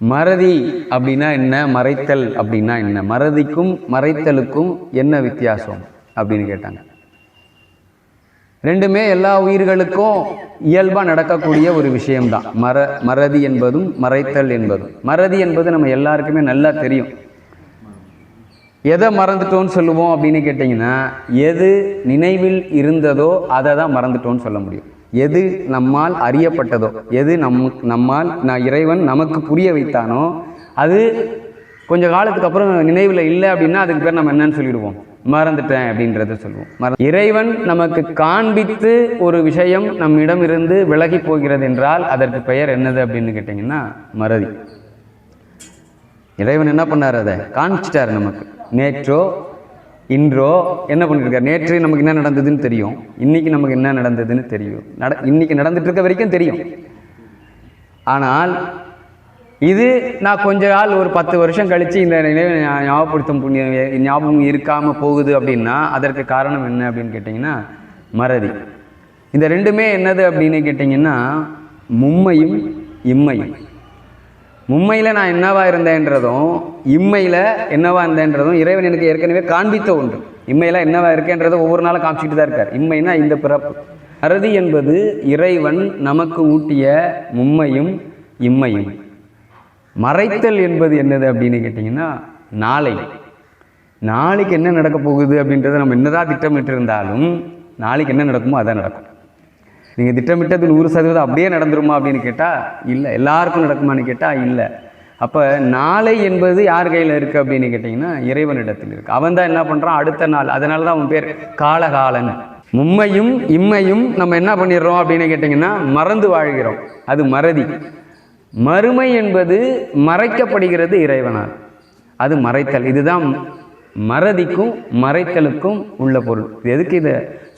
மறதி அப்படின்னா என்ன, மறைத்தல் அப்படின்னா என்ன, மறதிக்கும் மறைத்தலுக்கும் என்ன வித்தியாசம் அப்படின்னு கேட்டாங்க. ரெண்டுமே எல்லா உயிர்களுக்கும் இயல்பாக நடக்கக்கூடிய ஒரு விஷயம்தான். மறதி என்பதும் மறைத்தல் என்பதும். மறதி என்பது நம்ம எல்லாருக்குமே நல்லா தெரியும். எதை மறந்துட்டோன்னு சொல்லுவோம் அப்படின்னு கேட்டிங்கன்னா, எது நினைவில் இருந்ததோ அதை தான் மறந்துட்டோன்னு சொல்ல முடியும். எது நம்மால் அறியப்பட்டதோ, எது நம்மால் இறைவன் நமக்கு புரிய வைத்தானோ அது கொஞ்ச காலத்துக்கு அப்புறம் நினைவில் இல்லை அப்படின்னா அதுக்கு பேர் நம்ம என்னன்னு சொல்லிடுவோம், மறந்துட்டேன் அப்படின்றத சொல்லுவோம். இறைவன் நமக்கு காண்பித்து ஒரு விஷயம் நம்மிடம் இருந்து விலகி போகிறது என்றால் அதற்கு பெயர் என்னது அப்படின்னு கேட்டிங்கன்னா மறதி. இறைவன் என்ன பண்ணார், அதை காண்பிச்சிட்டார் நமக்கு. நேற்றோ இன்றோ என்ன பண்ணிருக்காரு, நேற்று நமக்கு என்ன நடந்ததுன்னு தெரியும், இன்னைக்கு நமக்கு என்ன நடந்ததுன்னு தெரியும், இன்னைக்கு நடந்துட்டு இருக்க வரைக்கும் தெரியும். ஆனால் இது நான் கொஞ்ச நாள் ஒரு 10 வருஷம் கழித்து இந்த நினைவை ஞாபகப்படுத்தும் ஞாபகம் இருக்காமல் போகுது அப்படின்னா அதற்கு காரணம் என்ன அப்படின்னு கேட்டிங்கன்னா மறதி. இந்த ரெண்டுமே என்னது அப்படின்னு கேட்டிங்கன்னா மும்மையும் இம்மையும். மும்மையில் நான் என்னவா இருந்தேன்றதும் இம்மையில் என்னவா இருந்தேன்றதும் இறைவன் எனக்கு ஏற்கனவே காண்பித்த ஒன்று. இம்மையில் என்னவா இருக்கேன்றதை ஒவ்வொரு நாளும் காமிச்சிட்டு தான் இருக்கார். இம்மைனா இந்த பிறப்பு. மறதி என்பது இறைவன் நமக்கு ஊட்டிய மும்மையும் இம்மையும். மறைத்தல் என்பது என்னது அப்படின்னு கேட்டிங்கன்னா நாளைக்கு என்ன நடக்க போகுது அப்படின்றத நம்ம என்னதான் திட்டமிட்டு இருந்தாலும் நாளைக்கு என்ன நடக்குமோ அதான் நடக்கும். நீங்கள் திட்டமிட்டது 100% அப்படியே நடந்துருமா அப்படின்னு கேட்டால் இல்லை. எல்லாருக்கும் நடக்குமான்னு கேட்டால் இல்லை. அப்போ நாளை என்பது யார் கையில் இருக்குது அப்படின்னு கேட்டிங்கன்னா இறைவனிடத்தில் இருக்குது. அவன் தான் என்ன பண்ணுறான், அடுத்த நாள். அதனால தான் அவன் பேர் காலகாலன். மும்மையும் இம்மையும் நம்ம என்ன பண்ணிடுறோம் அப்படின்னு கேட்டிங்கன்னா மறந்து வாழ்கிறோம். அது மறதி. மறுமை என்பது மறைக்கப்படுகிறது இறைவனால், அது மறைத்தல். இதுதான் மறதிக்கும் மறைத்தலுக்கும் உள்ள பொருள். எதுக்கு இதை